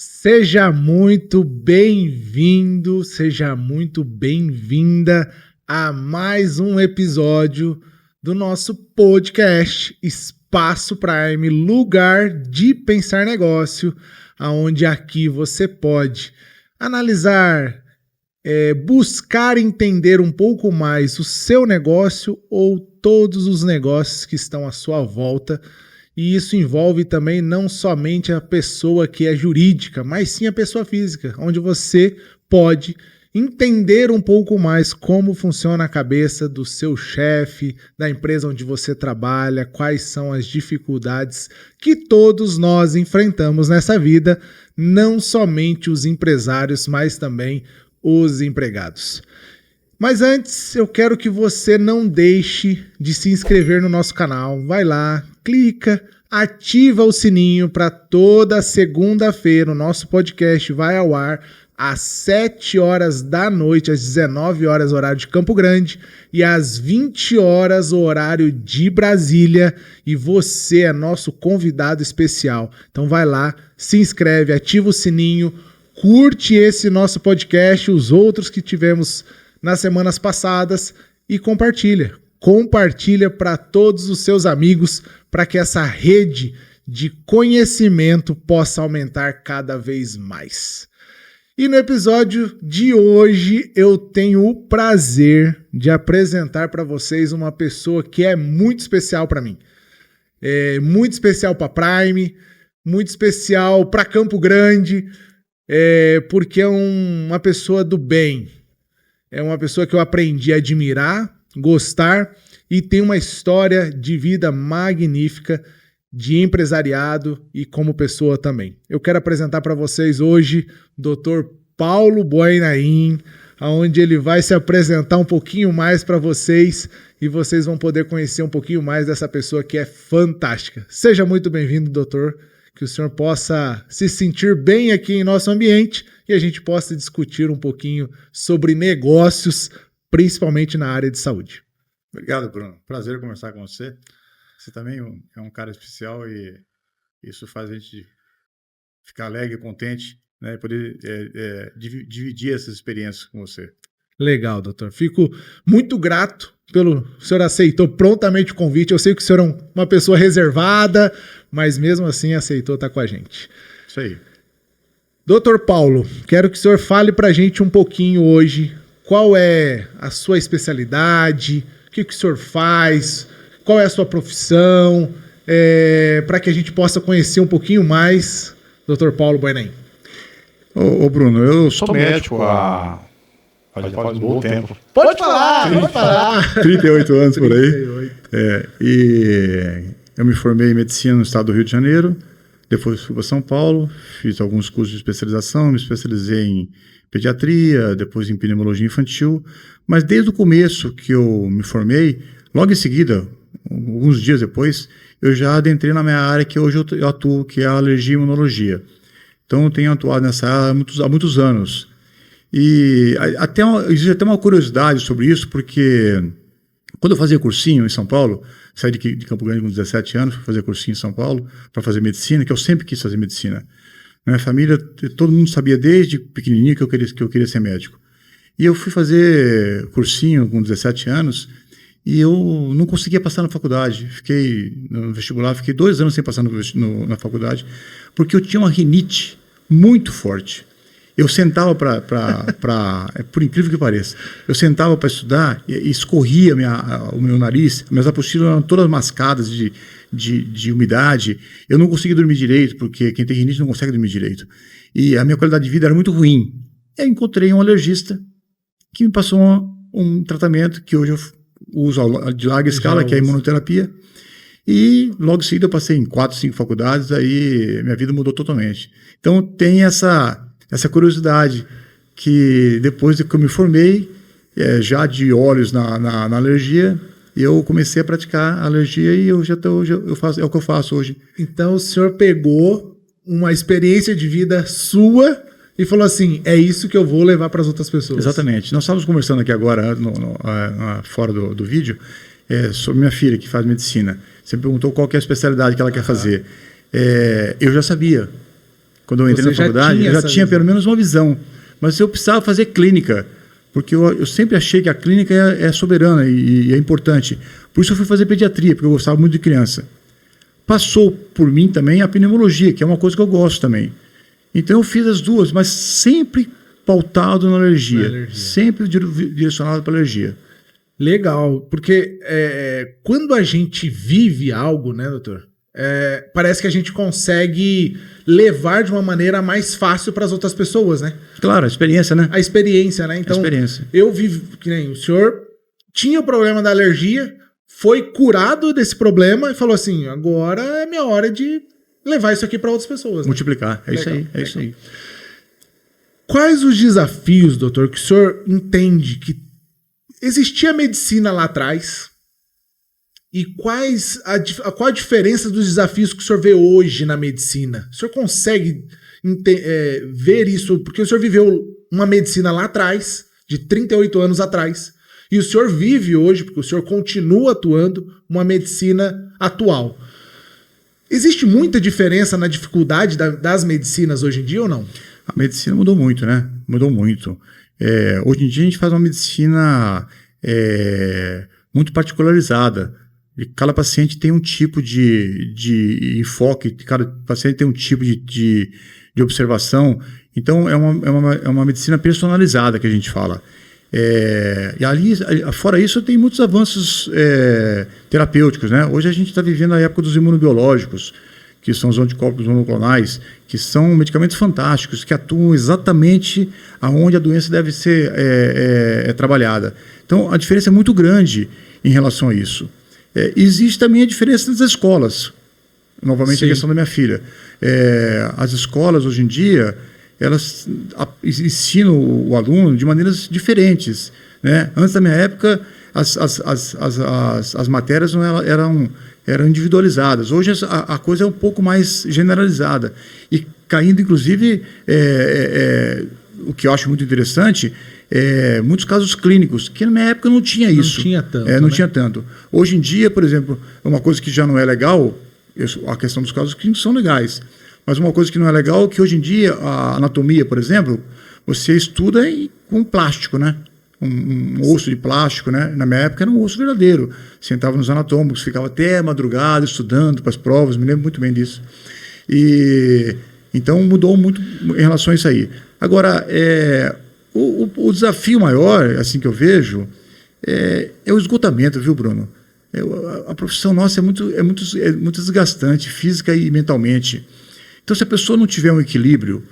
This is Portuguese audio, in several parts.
Seja muito bem-vindo, seja muito bem-vinda a mais um episódio do nosso podcast Espaço Prime, lugar de pensar negócio, onde aqui você pode analisar, buscar entender um pouco mais o seu negócio ou todos os negócios que estão à sua volta. E isso envolve também não somente a pessoa que é jurídica, mas sim a pessoa física, onde você pode entender um pouco mais como funciona a cabeça do seu chefe, da empresa onde você trabalha, quais são as dificuldades que todos nós enfrentamos nessa vida, não somente os empresários, mas também os empregados. Mas antes, eu quero que você não deixe de se inscrever no nosso canal. Vai lá, clica, ativa o sininho para toda segunda-feira o nosso podcast vai ao ar às 7 horas da noite, às 19 horas, horário de Campo Grande, e às 20 horas, horário de Brasília, e você é nosso convidado especial. Então vai lá, se inscreve, ativa o sininho, curte esse nosso podcast, os outros que tivemos nas semanas passadas e compartilha. Compartilha para todos os seus amigos para que essa rede de conhecimento possa aumentar cada vez mais. E no episódio de hoje eu tenho o prazer de apresentar para vocês uma pessoa que é muito especial para mim. É muito especial para Prime, muito especial para Campo Grande, porque é uma pessoa do bem. É uma pessoa que eu aprendi a admirar, gostar e tem uma história de vida magnífica, de empresariado e como pessoa também. Eu quero apresentar para vocês hoje o Dr. Paulo Boinain, onde ele vai se apresentar um pouquinho mais para vocês e vocês vão poder conhecer um pouquinho mais dessa pessoa que é fantástica. Seja muito bem-vindo, doutor, que o senhor possa se sentir bem aqui em nosso ambiente e a gente possa discutir um pouquinho sobre negócios, principalmente na área de saúde. Obrigado, Bruno. Prazer conversar com você. Você também é um cara especial e isso faz a gente ficar alegre e contente, né, poder dividir essas experiências com você. Legal, doutor. Fico muito grato pelo senhor aceitou prontamente o convite. Eu sei que o senhor é uma pessoa reservada, mas mesmo assim aceitou estar com a gente. Isso aí. Doutor Paulo, quero que o senhor fale para a gente um pouquinho hoje qual é a sua especialidade, o que o senhor faz, qual é a sua profissão, para que a gente possa conhecer um pouquinho mais, doutor Paulo Boinain. Ô Bruno, eu sou médico há faz um bom tempo. Pode falar. 38 anos por aí. E eu me formei em medicina no estado do Rio de Janeiro. Depois fui para São Paulo, fiz alguns cursos de especialização, me especializei em pediatria, depois em pneumologia infantil. Mas desde o começo que eu me formei, logo em seguida, alguns dias depois, eu já adentrei na minha área que hoje eu atuo, que é a alergia e imunologia. Então eu tenho atuado nessa área há muitos anos. E existe até uma curiosidade sobre isso, porque quando eu fazia cursinho em São Paulo, saí de Campo Grande com 17 anos, fui fazer cursinho em São Paulo para fazer medicina, que eu sempre quis fazer medicina. Na minha família, todo mundo sabia desde pequenininho que eu queria ser médico. E eu fui fazer cursinho com 17 anos e eu não conseguia passar na faculdade. Fiquei no vestibular, fiquei 2 anos sem passar na faculdade, porque eu tinha uma rinite muito forte. Eu sentava por incrível que pareça, eu sentava para estudar e escorria o meu nariz, minhas apostilas eram todas mascadas de umidade, eu não conseguia dormir direito, porque quem tem rinite não consegue dormir direito. E a minha qualidade de vida era muito ruim. Eu encontrei um alergista que me passou um tratamento que hoje eu uso de larga escala, que é a imunoterapia. E logo em seguida eu passei em 4, 5 faculdades, aí minha vida mudou totalmente. Então tem essa curiosidade, que depois que eu me formei, já de olhos na alergia, eu comecei a praticar a alergia e eu faço, é o que eu faço hoje. Então o senhor pegou uma experiência de vida sua e falou assim, é isso que eu vou levar para as outras pessoas. Exatamente. Nós estávamos conversando aqui agora, fora do vídeo, sobre minha filha que faz medicina. Você perguntou qual que é a especialidade que ela quer fazer. Eu já sabia. Quando eu entrei na faculdade, eu já tinha pelo menos uma visão. Mas eu precisava fazer clínica, porque eu sempre achei que a clínica é soberana e é importante. Por isso eu fui fazer pediatria, porque eu gostava muito de criança. Passou por mim também a pneumologia, que é uma coisa que eu gosto também. Então eu fiz as duas, mas sempre pautado na alergia. Sempre direcionado para alergia. Legal, porque quando a gente vive algo, né, doutor? Parece que a gente consegue levar de uma maneira mais fácil para as outras pessoas, né? Claro, a experiência, né? A experiência, né? Então, eu vivo, que nem o senhor tinha o problema da alergia, foi curado desse problema e falou assim, agora é minha hora de levar isso aqui para outras pessoas. Multiplicar, né? Isso aí. Quais os desafios, doutor, que o senhor entende que existia medicina lá atrás e qual a diferença dos desafios que o senhor vê hoje na medicina? O senhor consegue ver isso? Porque o senhor viveu uma medicina lá atrás, de 38 anos atrás, e o senhor vive hoje, porque o senhor continua atuando, uma medicina atual. Existe muita diferença na dificuldade das medicinas hoje em dia ou não? A medicina mudou muito, né? Mudou muito. Hoje em dia a gente faz uma medicina muito particularizada. E cada paciente tem um tipo de enfoque, cada paciente tem um tipo de observação. Então é uma medicina personalizada que a gente fala. E ali, fora isso, tem muitos avanços terapêuticos, né? Hoje a gente está vivendo a época dos imunobiológicos, que são os anticorpos monoclonais, que são medicamentos fantásticos, que atuam exatamente aonde a doença deve ser trabalhada. Então, a diferença é muito grande em relação a isso. Existe também a diferença nas escolas. Novamente, Sim. A questão da minha filha. As escolas, hoje em dia, elas ensinam o aluno de maneiras diferentes, né? Antes da minha época, as matérias não eram individualizadas. Hoje a coisa é um pouco mais generalizada. E caindo, inclusive, o que eu acho muito interessante, muitos casos clínicos, que na minha época não tinha isso. Não tinha tanto. Não tinha tanto. Hoje em dia, por exemplo, uma coisa que já não é legal, a questão dos casos clínicos são legais, mas uma coisa que não é legal é que hoje em dia, a anatomia, por exemplo, você estuda com plástico, né? Um osso de plástico, né? Na minha época era um osso verdadeiro. Sentava nos anatômicos, ficava até a madrugada estudando para as provas, me lembro muito bem disso. Então mudou muito em relação a isso aí. Agora, o desafio maior, assim que eu vejo, é o esgotamento, viu, Bruno? A profissão nossa é muito desgastante, física e mentalmente. Então, se a pessoa não tiver um equilíbrio,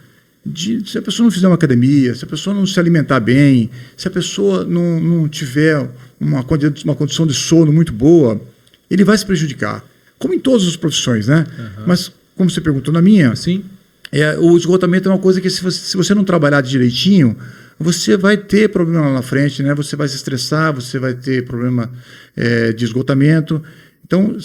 se a pessoa não fizer uma academia, se a pessoa não se alimentar bem, se a pessoa não tiver uma condição de sono muito boa, ele vai se prejudicar. Como em todas as profissões, né? Uhum. Mas, como você perguntou na minha, Sim. O esgotamento é uma coisa que, se você não trabalhar direitinho, você vai ter problema lá na frente, né? Você vai se estressar, você vai ter problema de esgotamento. Então,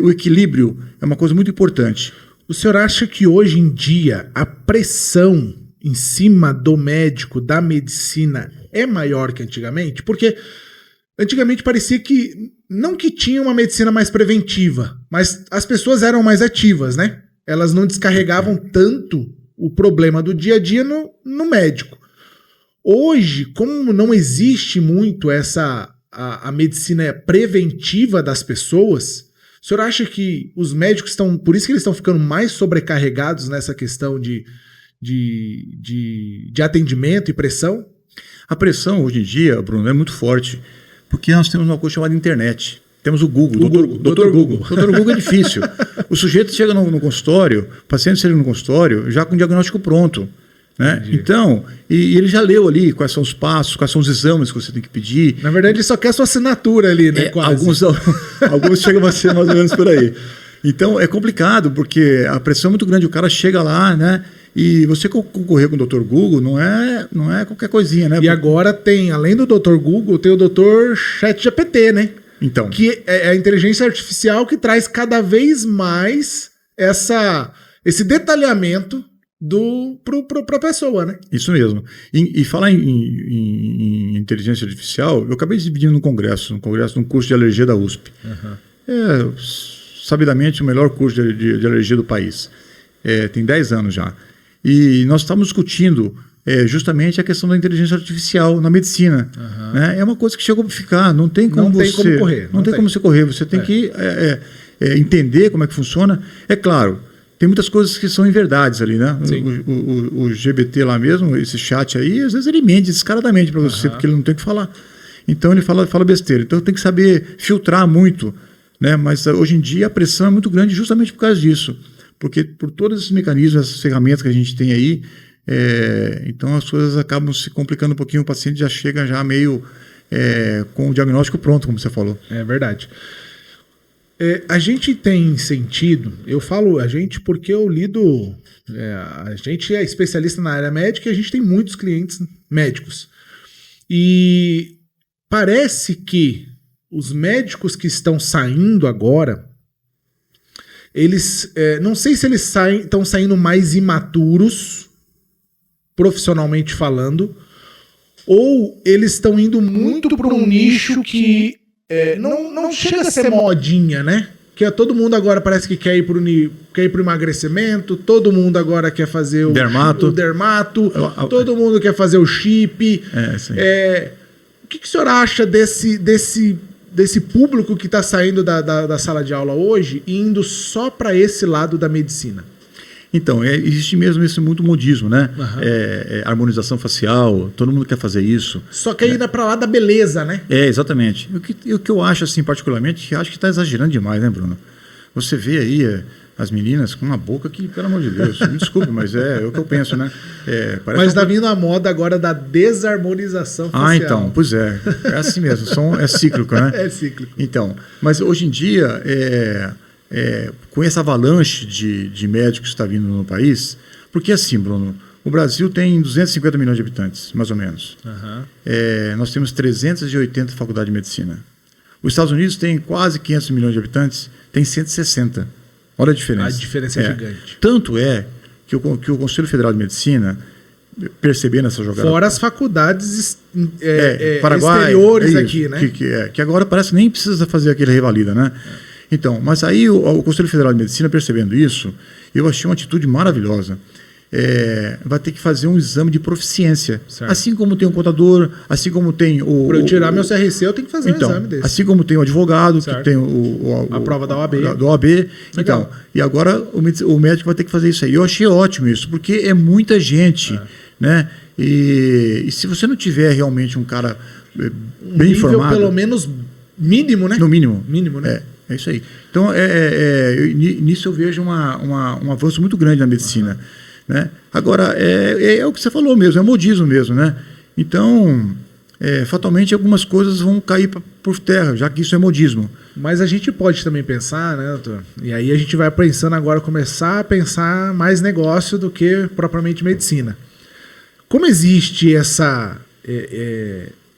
o equilíbrio é uma coisa muito importante. O senhor acha que hoje em dia a pressão em cima do médico, da medicina, é maior que antigamente? Porque antigamente parecia que, não que tinha uma medicina mais preventiva, mas as pessoas eram mais ativas, né? Elas não descarregavam tanto o problema do dia a dia no médico. Hoje, como não existe muito a medicina preventiva das pessoas, o senhor acha que os médicos estão, por isso que eles estão ficando mais sobrecarregados nessa questão de atendimento e pressão? A pressão hoje em dia, Bruno, é muito forte, porque nós temos uma coisa chamada internet. Temos o Google, Doutor Google. Doutor Google é difícil. O sujeito chega no consultório, o paciente chega no consultório já com o diagnóstico pronto. Né? Então, e ele já leu ali quais são os passos, quais são os exames que você tem que pedir. Na verdade, ele só quer a sua assinatura ali, né? Alguns chegam a ser mais ou menos por aí. Então, é complicado, porque a pressão é muito grande. O cara chega lá, né? E você concorrer com o Dr. Google não é qualquer coisinha, né? E agora tem, além do Dr. Google, tem o Dr. ChatGPT, né? Então. Que é a inteligência artificial que traz cada vez mais esse detalhamento para a pessoa, né? Isso mesmo. E falar em inteligência artificial, eu acabei de dividir num congresso, num curso de alergia da USP. Uhum. Sabidamente o melhor curso de alergia do país. Tem 10 anos já. E nós estamos discutindo justamente a questão da inteligência artificial na medicina. Né? É uma coisa que chegou para ficar, não tem como correr. Não tem como você correr, você tem que entender como é que funciona. É claro, tem muitas coisas que são inverdades ali, né? O GBT lá mesmo, esse chat aí, às vezes ele mente descaradamente para você, porque ele não tem o que falar. Então ele fala besteira. Então tem que saber filtrar muito, né? Mas hoje em dia a pressão é muito grande justamente por causa disso. Porque por todos esses mecanismos, essas ferramentas que a gente tem aí, então as coisas acabam se complicando um pouquinho, o paciente já chega já meio com o diagnóstico pronto, como você falou. É verdade. A gente tem sentido, eu falo a gente porque eu lido, a gente é especialista na área médica e a gente tem muitos clientes médicos. E parece que os médicos que estão saindo agora, eles, não sei se eles estão saindo mais imaturos, profissionalmente falando, ou eles estão indo muito para um nicho que não chega a ser modinha, né? Que todo mundo agora parece que quer ir pro emagrecimento, todo mundo agora quer fazer o dermato, todo mundo quer fazer o chip. O que o senhor acha desse público que está saindo da sala de aula hoje e indo só para esse lado da medicina? Então, existe mesmo esse muito modismo, né? Harmonização facial, todo mundo quer fazer isso. Só quer ir para lá da beleza, né? Exatamente. O que eu acho, assim, particularmente, acho que está exagerando demais, né, Bruno? Você vê aí as meninas com uma boca que, pelo amor de Deus, me desculpe, mas é o que eu penso, né? Mas está vindo a moda agora da desarmonização facial. Então, pois é assim mesmo, é cíclico, né? É cíclico. Então, mas hoje em dia, com essa avalanche de médicos que está vindo no país, porque assim, Bruno, o Brasil tem 250 milhões de habitantes, mais ou menos. Nós temos 380 faculdades de medicina. Os Estados Unidos tem quase 500 milhões de habitantes, tem 160. Olha a diferença. A diferença é gigante. Tanto é que o Conselho Federal de Medicina, percebendo essa jogada... Fora as faculdades Paraguai, exteriores aqui, né? Que agora parece que nem precisa fazer aquele revalida, né? Então, mas aí o Conselho Federal de Medicina, percebendo isso, eu achei uma atitude maravilhosa. Vai ter que fazer um exame de proficiência. Certo. Assim como tem um contador, assim como tem o... Para eu tirar meu CRC, eu tenho que fazer um exame desse. Assim como tem o advogado, certo, que tem a prova da OAB. Então, e agora o médico vai ter que fazer isso aí. Eu achei ótimo isso, porque é muita gente, né? E se você não tiver realmente um cara bem informado... pelo menos mínimo, né? No mínimo. Mínimo, né? É isso aí. Então, nisso eu vejo um avanço muito grande na medicina. Né? Agora, é o que você falou mesmo, é modismo mesmo, né? Então, fatalmente, algumas coisas vão cair por terra, já que isso é modismo. Mas a gente pode também pensar, né, doutor? E aí a gente vai pensando agora, começar a pensar mais negócio do que propriamente medicina. Como existe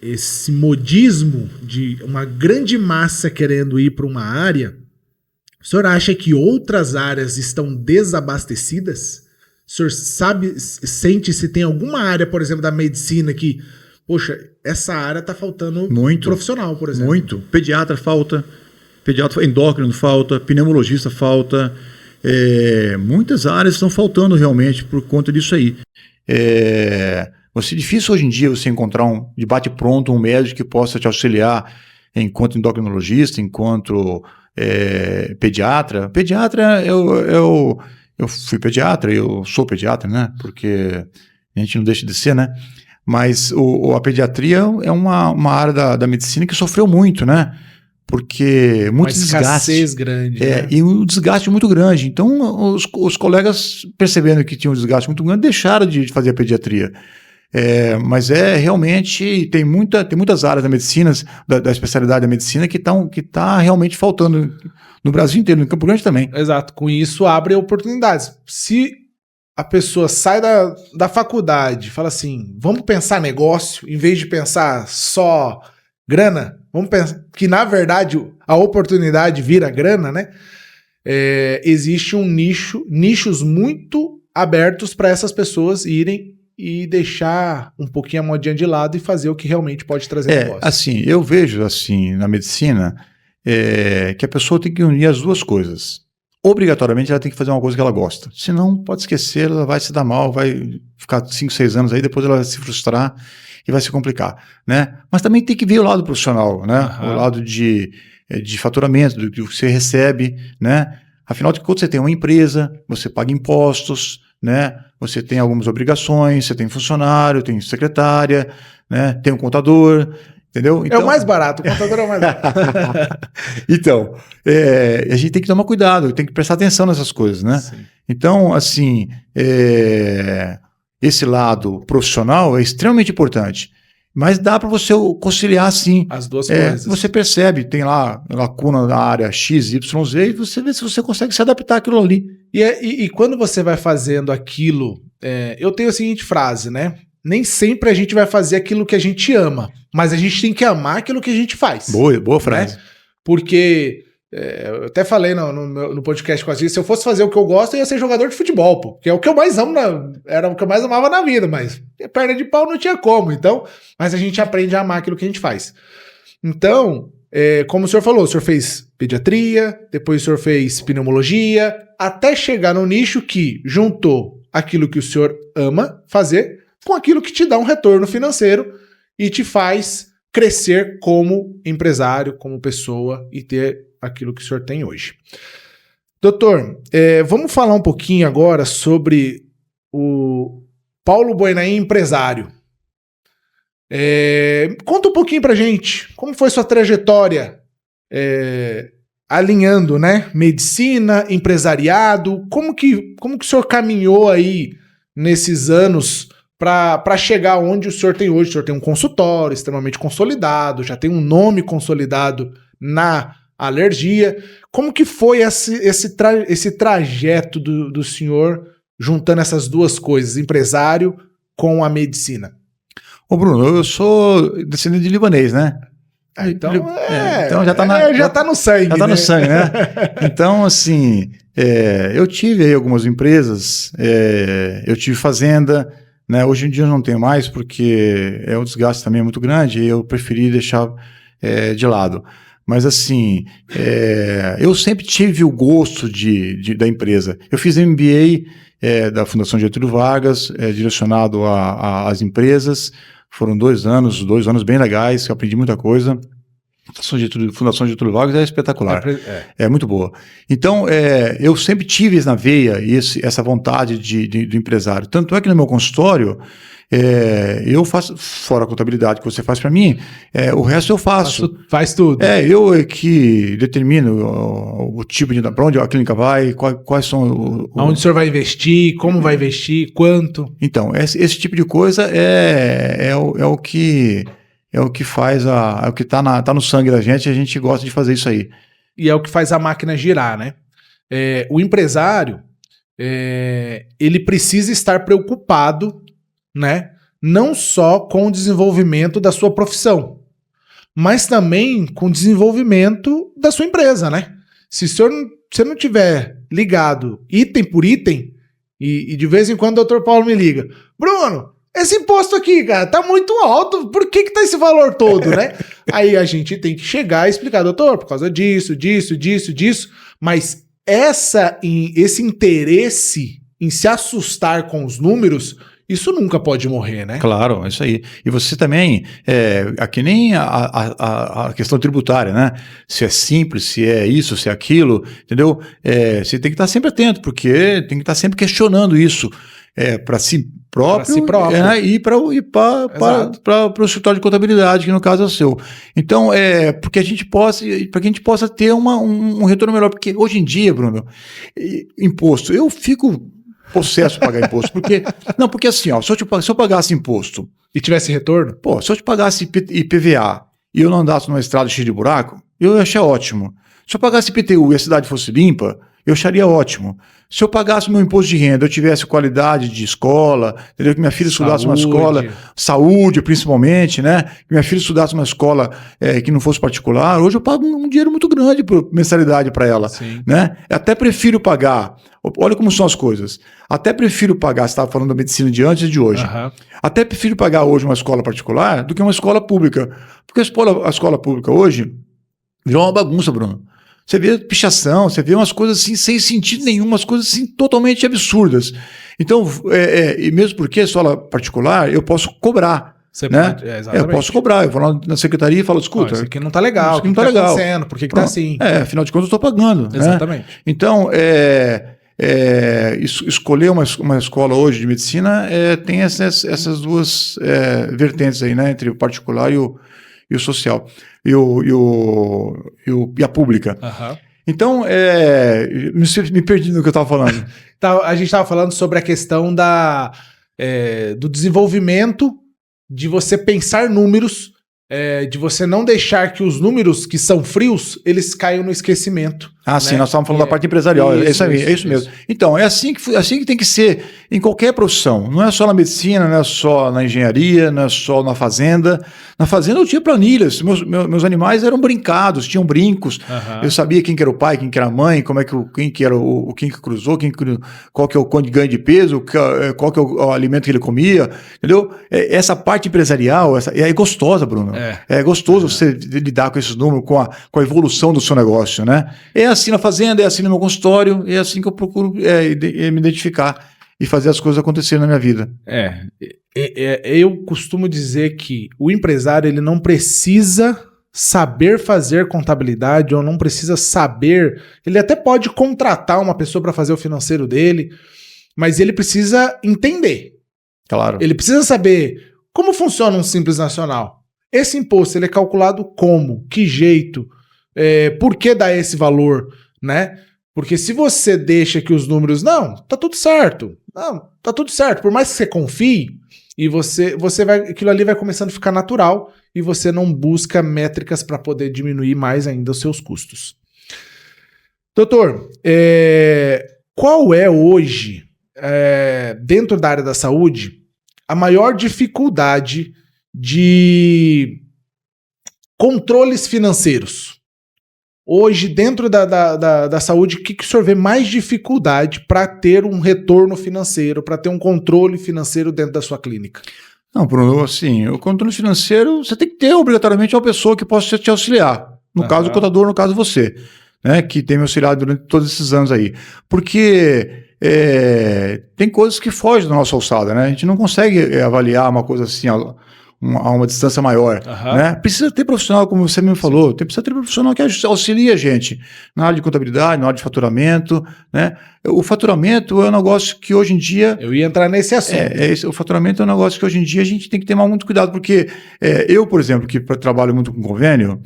esse modismo de uma grande massa querendo ir para uma área, o senhor acha que outras áreas estão desabastecidas? O senhor sente se tem alguma área, por exemplo, da medicina que, poxa, essa área está faltando muito profissional, por exemplo? Muito. Pediatra falta, endócrino falta, pneumologista falta. Muitas áreas estão faltando realmente por conta disso aí. É difícil hoje em dia você encontrar de bate-pronto um médico que possa te auxiliar enquanto endocrinologista, enquanto pediatra. Pediatra, eu fui pediatra, eu sou pediatra, né? Porque a gente não deixa de ser, né? Mas a pediatria é uma área da medicina que sofreu muito, né? Porque muito desgaste. Escassez grande. Né? E um desgaste muito grande. Então, os colegas, percebendo que tinha um desgaste muito grande, deixaram de fazer a pediatria. Mas realmente tem muitas áreas da medicina, da especialidade da medicina que tá realmente faltando no Brasil inteiro, no Campo Grande também. Exato, com isso abre oportunidades. Se a pessoa sai da faculdade e fala assim, vamos pensar negócio, em vez de pensar só grana, vamos pensar que na verdade a oportunidade vira grana, né? Existe nichos muito abertos para essas pessoas irem e deixar um pouquinho a modinha de lado e fazer o que realmente pode trazer negócio. Assim, eu vejo assim na medicina que a pessoa tem que unir as duas coisas, obrigatoriamente ela tem que fazer uma coisa que ela gosta. Senão, pode esquecer, ela vai se dar mal, vai ficar 5, 6 anos aí, depois ela vai se frustrar e vai se complicar, né? Mas também tem que ver o lado profissional, né? O lado de faturamento, do que você recebe, né? Afinal de contas, você tem uma empresa, você paga impostos, né? Você tem algumas obrigações, você tem funcionário, tem secretária, né? Tem um contador, entendeu? Então, é o mais barato, o contador é o mais barato. Então, a gente tem que tomar cuidado, tem que prestar atenção nessas coisas, né? Sim. Então, assim, esse lado profissional é extremamente importante, mas dá para você conciliar, sim. As duas coisas. Você percebe, tem lá lacuna na área X, Y, Z, e você vê se você consegue se adaptar àquilo ali. E quando você vai fazendo aquilo, eu tenho a seguinte frase, né? Nem sempre a gente vai fazer aquilo que a gente ama, mas a gente tem que amar aquilo que a gente faz. Boa frase. Né? Porque, eu até falei no podcast com a gente, se eu fosse fazer o que eu gosto, eu ia ser jogador de futebol, pô, que é o que eu mais amo, era o que eu mais amava na vida, mas perna de pau não tinha como, então, mas a gente aprende a amar aquilo que a gente faz. Então, como o senhor falou, o senhor fez pediatria, depois o senhor fez pneumologia, até chegar no nicho que juntou aquilo que o senhor ama fazer com aquilo que te dá um retorno financeiro e te faz crescer como empresário, como pessoa e ter aquilo que o senhor tem hoje. Doutor, vamos falar um pouquinho agora sobre o Paulo Boinain, empresário. Conta um pouquinho pra gente, como foi sua trajetória alinhando, né, medicina, empresariado, como que o senhor caminhou aí nesses anos para chegar onde o senhor tem hoje? O senhor tem um consultório extremamente consolidado, já tem um nome consolidado na alergia. Como que foi esse trajeto do senhor juntando essas duas coisas, empresário com a medicina? Ô Bruno, eu sou descendente de libanês, né? Então já tá no sangue. Já tá no sangue, né? Então, assim, eu tive aí algumas empresas, eu tive fazenda, né? Hoje em dia eu não tenho mais, porque o desgaste também é muito grande e eu preferi deixar de lado. Mas, assim, eu sempre tive o gosto da empresa. Eu fiz MBA da Fundação Getúlio Vargas, direcionado às empresas. Foram 2 anos bem legais, que eu aprendi muita coisa. Fundação Getúlio Vargas é espetacular, é muito boa. Então, eu sempre tive na veia essa vontade do empresário. Tanto é que no meu consultório, eu faço, fora a contabilidade que você faz para mim, o resto eu faço. Faz tudo. Eu é que determino o tipo de... Para onde a clínica vai, quais são... Onde o senhor vai investir, como vai investir, quanto. Então, esse tipo de coisa é o que faz, é o que tá no sangue da gente, e a gente gosta de fazer isso aí. E é o que faz a máquina girar, né? O empresário, ele precisa estar preocupado, né? Não só com o desenvolvimento da sua profissão, mas também com o desenvolvimento da sua empresa, né? Se você não tiver ligado item por item, e de vez em quando o Dr. Paulo me liga, Bruno, esse imposto aqui, cara, tá muito alto, por que tá esse valor todo, né? Aí a gente tem que chegar e explicar, doutor, por causa disso, mas esse interesse em se assustar com os números, isso nunca pode morrer, né? Claro, é isso aí. E você também, aqui nem a questão tributária, né? Se é simples, se é isso, se é aquilo, entendeu? Você tem que estar sempre atento, porque tem que estar sempre questionando isso para si próprio, e para o escritório de contabilidade, que no caso é o seu. Então, para que a gente possa ter um retorno melhor, porque hoje em dia, Bruno, imposto, eu fico possesso pagar imposto, porque assim, ó, se eu pagasse imposto e tivesse retorno, se eu te pagasse IPVA e eu não andasse numa estrada cheia de buraco, eu ia achar ótimo. Se eu pagasse IPTU e a cidade fosse limpa, eu acharia ótimo. Se eu pagasse meu imposto de renda, eu tivesse qualidade de escola, entendeu? Que minha filha estudasse uma escola, saúde principalmente, né? Que minha filha estudasse uma escola que não fosse particular, hoje eu pago um dinheiro muito grande por mensalidade para ela, né? Até prefiro pagar, olha como são as coisas, até prefiro pagar, você estava falando da medicina de antes e de hoje, até prefiro pagar hoje uma escola particular do que uma escola pública, porque a escola pública hoje virou uma bagunça, Bruno. Você vê pichação, você vê umas coisas assim sem sentido nenhum, umas coisas assim totalmente absurdas. Então, e mesmo porque escola particular, eu posso cobrar. Você né? pode, exatamente. Eu posso cobrar, eu vou lá na secretaria e falo, escuta... Isso aqui não tá legal, isso aqui não tá tá legal. acontecendo, por que tá assim? Afinal de contas eu estou pagando. Exatamente. Né? Então, escolher uma escola hoje de medicina tem essas duas vertentes aí, né? Entre o particular e o social. E a pública. Uhum. Então, me perdi no que eu estava falando. A gente estava falando sobre a questão do desenvolvimento, de você pensar números, de você não deixar que os números que são frios, eles caiam no esquecimento. Ah, sim, nós estávamos falando da parte empresarial, é isso mesmo. Então, é assim que tem que ser em qualquer profissão, não é só na medicina, não é só na engenharia, não é só na fazenda. Na fazenda eu tinha planilhas, meus animais eram brincados, tinham brincos, eu sabia quem que era o pai, quem que era a mãe, quem que cruzou, qual que é o quanto de ganho de peso, qual que é o alimento que ele comia, entendeu? Essa parte empresarial é gostosa, Bruno. É gostoso você lidar com esses números, com a evolução do seu negócio, né? É assim na fazenda, é assim no meu consultório, é assim que eu procuro me identificar e fazer as coisas acontecerem na minha vida. Eu costumo dizer que o empresário ele não precisa saber fazer contabilidade ou não precisa saber, ele até pode contratar uma pessoa para fazer o financeiro dele, mas ele precisa entender. Claro. Ele precisa saber como funciona um Simples Nacional. Esse imposto ele é calculado como, que jeito, por que dá esse valor, né? Porque se você deixa que os números, não, tá tudo certo, por mais que você confie, e você vai, aquilo ali vai começando a ficar natural, e você não busca métricas para poder diminuir mais ainda os seus custos. Doutor, qual é hoje, dentro da área da saúde, a maior dificuldade de controles financeiros? Hoje, dentro da saúde, o que o senhor vê mais dificuldade para ter um retorno financeiro, para ter um controle financeiro dentro da sua clínica? Não, Bruno, assim, o controle financeiro, você tem que ter obrigatoriamente uma pessoa que possa te auxiliar. No caso, o contador, no caso, você, né, que tem me auxiliado durante todos esses anos aí. Porque tem coisas que fogem da nossa alçada, né? A gente não consegue avaliar uma coisa assim a uma distância maior, né? Precisa ter profissional, como você me falou, precisa ter profissional que auxilia a gente na área de contabilidade, na área de faturamento, né? O faturamento é um negócio que hoje em dia... Eu ia entrar nesse assunto. O faturamento é um negócio que hoje em dia a gente tem que ter muito cuidado, porque eu, por exemplo, que trabalho muito com convênio,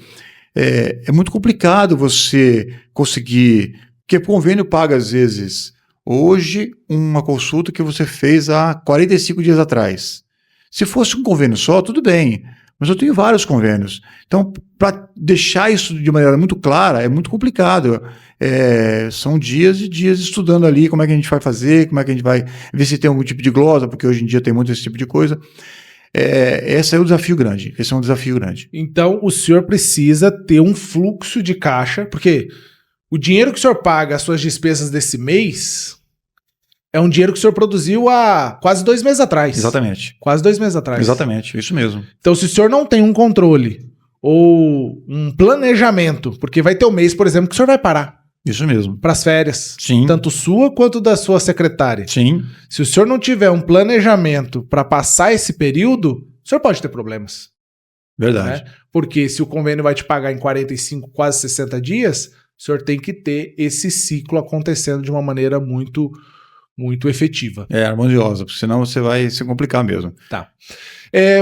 é muito complicado você conseguir... Porque o convênio paga, às vezes, hoje, uma consulta que você fez há 45 dias atrás. Se fosse um convênio só, tudo bem, mas eu tenho vários convênios. Então, para deixar isso de maneira muito clara, é muito complicado. São dias e dias estudando ali como é que a gente vai fazer, como é que a gente vai ver se tem algum tipo de glosa, porque hoje em dia tem muito esse tipo de coisa. Esse é um desafio grande. Então, o senhor precisa ter um fluxo de caixa, porque o dinheiro que o senhor paga, as suas despesas desse mês... É um dinheiro que o senhor produziu há quase 2 meses atrás. Exatamente. Quase 2 meses atrás. Exatamente, isso mesmo. Então, se o senhor não tem um controle ou um planejamento, porque vai ter um mês, por exemplo, que o senhor vai parar. Isso mesmo. Para as férias. Sim. Tanto sua quanto da sua secretária. Sim. Se o senhor não tiver um planejamento para passar esse período, o senhor pode ter problemas. Verdade. Né? Porque se o convênio vai te pagar em 45, quase 60 dias, o senhor tem que ter esse ciclo acontecendo de uma maneira muito efetiva. Harmoniosa, porque senão você vai se complicar mesmo. Tá.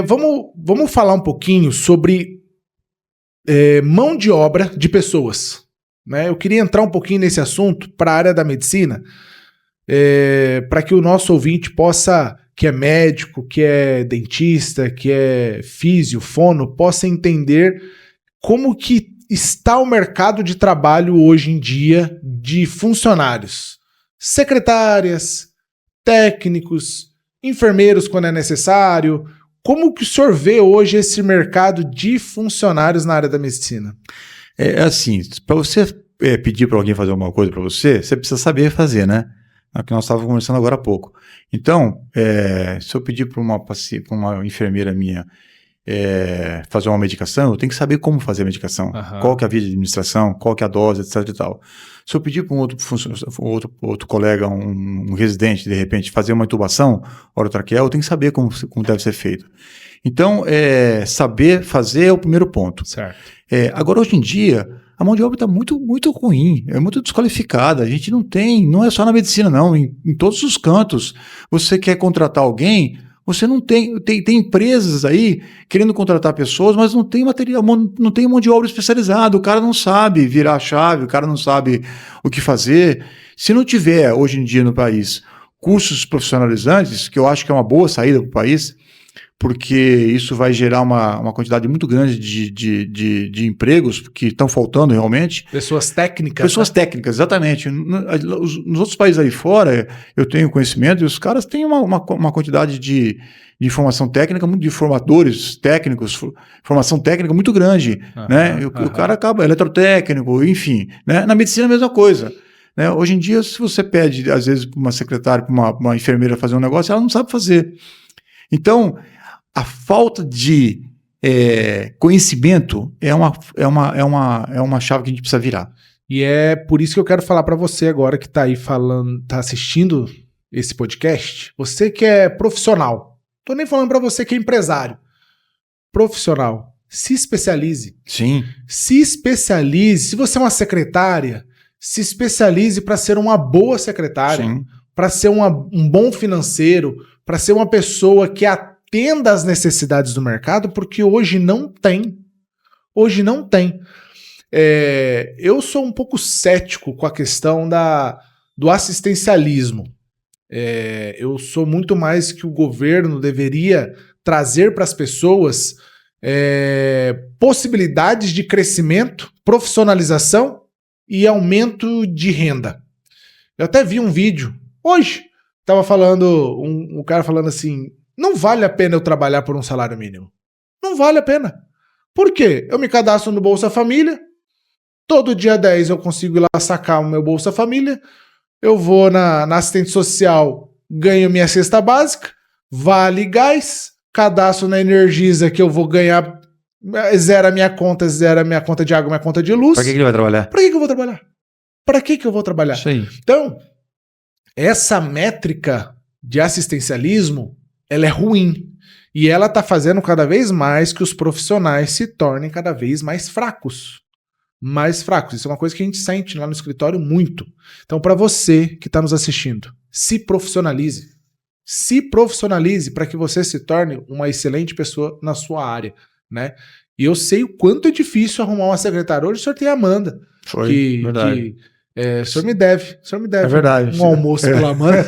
Vamos falar um pouquinho sobre mão de obra de pessoas. Né? Eu queria entrar um pouquinho nesse assunto para a área da medicina, para que o nosso ouvinte possa, que é médico, que é dentista, que é físio, fono, possa entender como que está o mercado de trabalho hoje em dia de funcionários. Secretárias, técnicos, enfermeiros quando é necessário. Como que o senhor vê hoje esse mercado de funcionários na área da medicina? Assim, para você pedir para alguém fazer alguma coisa para você, você precisa saber fazer, né? É o que nós estávamos conversando agora há pouco. Então, se eu pedir para uma enfermeira minha fazer uma medicação, eu tenho que saber como fazer a medicação, qual que é a via de administração, qual que é a dose, etc e tal. Se eu pedir para um outro colega, um residente, de repente, fazer uma intubação orotraqueal, eu tenho que saber como deve ser feito. Então, saber fazer é o primeiro ponto. Certo. Agora, hoje em dia, a mão de obra está muito, muito ruim, é muito desqualificada. A gente não é só na medicina, não. Em todos os cantos, você quer contratar alguém, você não tem empresas aí querendo contratar pessoas, mas não tem material, não tem mão de obra especializada. O cara não sabe virar a chave, o cara não sabe o que fazer. Se não tiver, hoje em dia no país, cursos profissionalizantes, que eu acho que é uma boa saída para o país, porque isso vai gerar uma quantidade muito grande de empregos que estão faltando realmente. Pessoas técnicas. Pessoas técnicas, exatamente. Nos outros países aí fora, eu tenho conhecimento, e os caras têm uma quantidade de formação técnica, de formadores técnicos, formação técnica muito grande. Né? O cara acaba, eletrotécnico, enfim. Né? Na medicina é a mesma coisa. Né? Hoje em dia, se você pede, às vezes, para uma secretária, para uma enfermeira fazer um negócio, ela não sabe fazer. Então, a falta de conhecimento é uma chave que a gente precisa virar. E é por isso que eu quero falar para você agora que está aí falando, está assistindo esse podcast, você que é profissional, tô nem falando para você que é empresário, profissional, se especialize. Sim. Se especialize. Se você é uma secretária, se especialize para ser uma boa secretária, para ser um bom financeiro, para ser uma pessoa que atenda às necessidades do mercado, porque hoje não tem. Hoje não tem. Eu sou um pouco cético com a questão do assistencialismo. Eu sou muito mais que o governo deveria trazer para as pessoas possibilidades de crescimento, profissionalização e aumento de renda. Eu até vi um vídeo hoje, estava falando, um cara falando assim, não vale a pena eu trabalhar por um salário mínimo. Não vale a pena. Por quê? Eu me cadastro no Bolsa Família, todo dia 10 eu consigo ir lá sacar o meu Bolsa Família, eu vou na assistente social, ganho minha cesta básica, vale gás, cadastro na Energisa que eu vou ganhar, zera minha conta de água, minha conta de luz. Para que ele vai trabalhar? Para que eu vou trabalhar? Para que eu vou trabalhar? Isso aí. Então, essa métrica de assistencialismo, ela é ruim. E ela está fazendo cada vez mais que os profissionais se tornem cada vez mais fracos. Mais fracos. Isso é uma coisa que a gente sente lá no escritório muito. Então, para você que está nos assistindo, se profissionalize. Se profissionalize para que você se torne uma excelente pessoa na sua área, né? E eu sei o quanto é difícil arrumar uma secretária. Hoje o senhor tem a Amanda. Verdade. O senhor me deve. É verdade. Um almoço pela Amanda.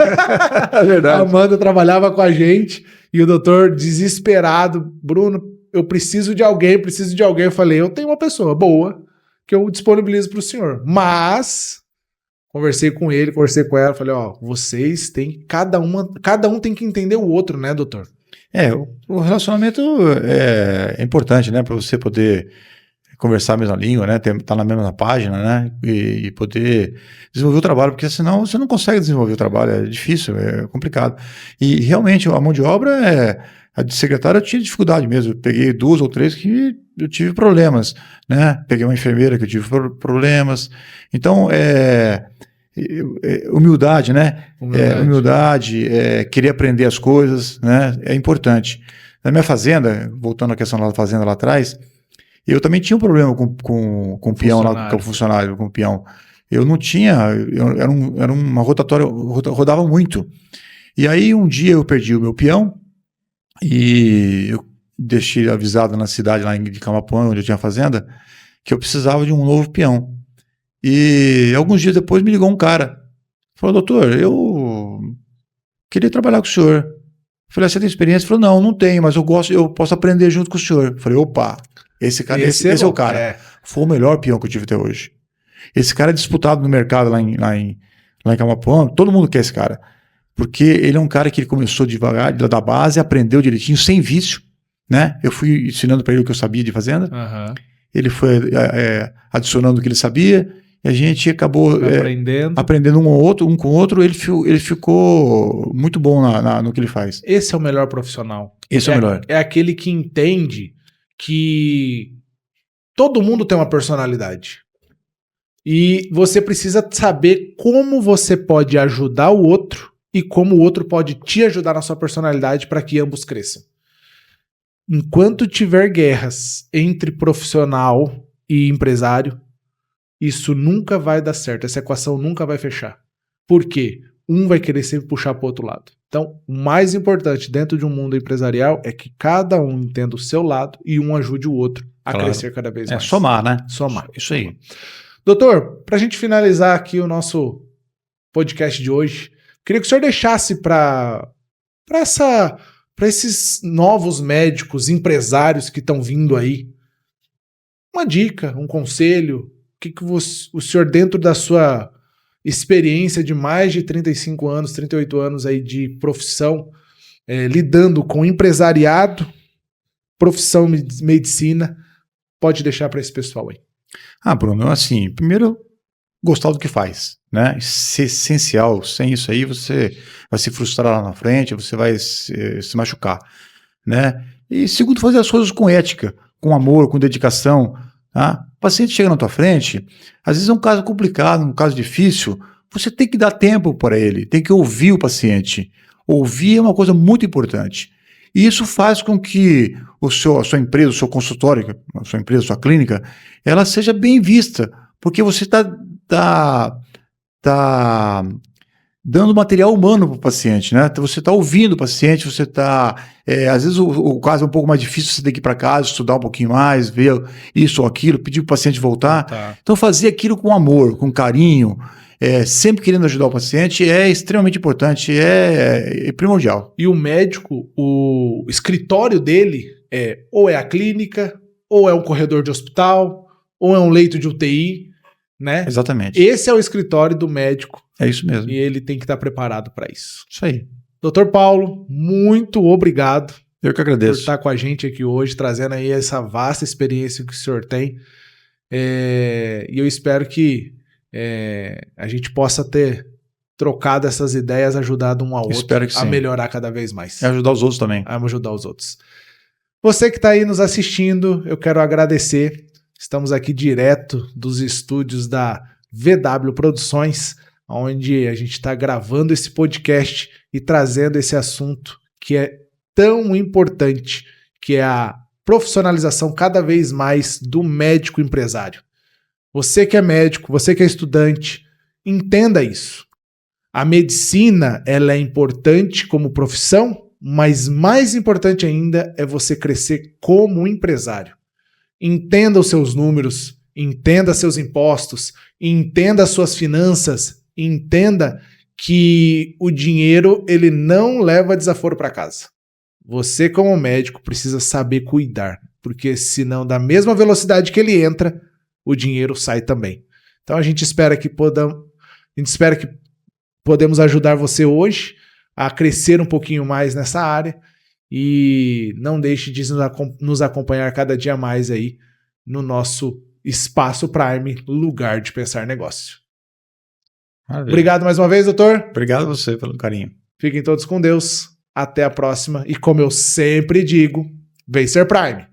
É verdade. A Amanda trabalhava com a gente e o doutor desesperado, Bruno, eu preciso de alguém. Eu falei, eu tenho uma pessoa boa que eu disponibilizo para o senhor. Mas conversei com ele, conversei com ela, falei, vocês têm, cada um tem que entender o outro, né, doutor? O relacionamento é importante, né, para você poder conversar a mesma língua, né, estar na mesma página, né, e poder desenvolver o trabalho, porque senão você não consegue desenvolver o trabalho, é difícil, é complicado. E realmente a mão de obra a de secretária eu tinha dificuldade mesmo, eu peguei 2 ou 3 que eu tive problemas, né, peguei uma enfermeira que eu tive problemas, então humildade, né, humildade, querer aprender as coisas, né, é importante. Na minha fazenda, voltando à questão da fazenda lá atrás, eu também tinha um problema com o peão lá, com o funcionário, com o peão. Eu não tinha, era uma rotatória, rodava muito. E aí um dia eu perdi o meu peão e eu deixei avisado na cidade lá de Camapuã, onde eu tinha fazenda, que eu precisava de um novo peão. E alguns dias depois me ligou um cara. Falou, doutor, eu queria trabalhar com o senhor. Eu falei, você tem experiência? Ele falou, não tenho, mas eu posso aprender junto com o senhor. Eu falei, opa, esse é o cara. Foi o melhor peão que eu tive até hoje. Esse cara é disputado no mercado lá em Camapuã. Todo mundo quer esse cara. Porque ele é um cara que ele começou devagar, da base, aprendeu direitinho, sem vício, né? Eu fui ensinando para ele o que eu sabia de fazenda. Ele foi adicionando o que ele sabia. E a gente acabou aprendendo um com o outro. Ele ficou muito bom no que ele faz. Esse é o melhor profissional. Esse é o melhor. É aquele que entende que todo mundo tem uma personalidade. E você precisa saber como você pode ajudar o outro e como o outro pode te ajudar na sua personalidade para que ambos cresçam. Enquanto tiver guerras entre profissional e empresário, isso nunca vai dar certo. Essa equação nunca vai fechar. Por quê? Um vai querer sempre puxar para o outro lado. Então, o mais importante dentro de um mundo empresarial é que cada um entenda o seu lado e um ajude o outro a crescer cada vez mais. Somar, né? Somar. Isso aí. Doutor, para a gente finalizar aqui o nosso podcast de hoje, queria que o senhor deixasse para esses novos médicos, empresários que estão vindo aí, uma dica, um conselho, o senhor, dentro da sua experiência de mais de 35 anos, 38 anos aí de profissão, lidando com empresariado, profissão medicina, pode deixar para esse pessoal aí? Bruno, assim, primeiro, gostar do que faz, né? Isso é essencial. Sem isso aí, você vai se frustrar lá na frente, você vai se machucar, né? E segundo, fazer as coisas com ética, com amor, com dedicação, tá? O paciente chega na tua frente, às vezes é um caso complicado, um caso difícil, você tem que dar tempo para ele, tem que ouvir o paciente. Ouvir é uma coisa muito importante. E isso faz com que a sua empresa, o seu consultório, a sua empresa, a sua clínica, ela seja bem vista, porque você está dando material humano para o paciente, né? Então, você está ouvindo o paciente, você está... às vezes o caso é um pouco mais difícil, você tem que ir para casa, estudar um pouquinho mais, ver isso ou aquilo, pedir para o paciente voltar. Tá. Então, fazer aquilo com amor, com carinho, sempre querendo ajudar o paciente, é extremamente importante, é primordial. E o médico, o escritório dele ou é a clínica, ou é um corredor de hospital, ou é um leito de UTI, né? Exatamente. Esse é o escritório do médico. É isso mesmo. E ele tem que estar preparado para isso. Isso aí. Dr. Paulo, muito obrigado. Eu que Por agradeço. estar com a gente aqui hoje, trazendo aí essa vasta experiência que o senhor tem. E eu espero que a gente possa ter trocado essas ideias, ajudado um ao outro a melhorar cada vez mais. E ajudar os outros também. A ajudar os outros. Você que está aí nos assistindo, eu quero agradecer. Estamos aqui direto dos estúdios da VW Produções, onde a gente está gravando esse podcast e trazendo esse assunto que é tão importante, que é a profissionalização cada vez mais do médico empresário. Você que é médico, você que é estudante, entenda isso. A medicina, ela é importante como profissão, mas mais importante ainda é você crescer como empresário. Entenda os seus números, entenda seus impostos, entenda as suas finanças, entenda que o dinheiro ele não leva desaforo para casa. Você, como médico, precisa saber cuidar, porque senão, da mesma velocidade que ele entra, o dinheiro sai também. Então a gente espera que podemos ajudar você hoje a crescer um pouquinho mais nessa área e não deixe de nos acompanhar cada dia mais aí no nosso Espaço Prime, lugar de pensar negócio. Maravilha. Obrigado mais uma vez, doutor. Obrigado a você pelo carinho. Fiquem todos com Deus. Até a próxima. E como eu sempre digo, vem ser Prime.